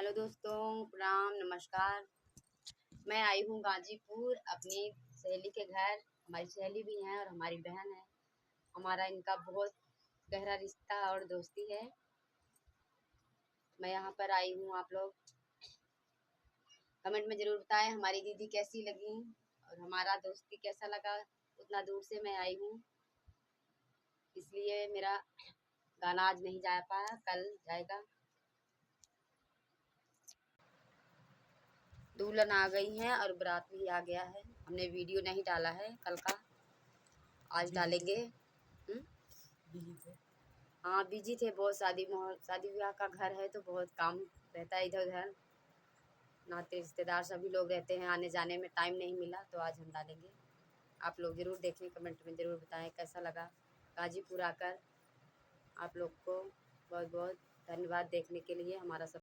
Hello दोस्तों, प्रणाम, नमस्कार। मैं आई हूँ गाजीपुर अपनी सहेली के घर। हमारी सहेली भी है और हमारी बहन है। हमारा इनका बहुत गहरा रिश्ता और दोस्ती है। मैं यहाँ पर आई हूँ। आप लोग कमेंट में ज़रूर बताएं हमारी दीदी कैसी लगी और हमारा दोस्ती कैसा लगा। उतना दूर से मैं आई हूँ, इसलिए मेरा गाना आज नहीं जा पाया, कल जाएगा। दुल्हन आ गई है और बारात भी आ गया है। हमने वीडियो नहीं डाला है कल का, आज डालेंगे। हाँ, बिजी थे बहुत। शादी ब्याह का घर है तो बहुत काम रहता है इधर उधर। नाते रिश्तेदार सभी लोग रहते हैं, आने जाने में टाइम नहीं मिला तो आज हम डालेंगे। आप लोग ज़रूर देखें, कमेंट में ज़रूर बताएं कैसा लगा गाजीपुर आकर। आप लोग को बहुत बहुत धन्यवाद देखने के लिए। हमारा सब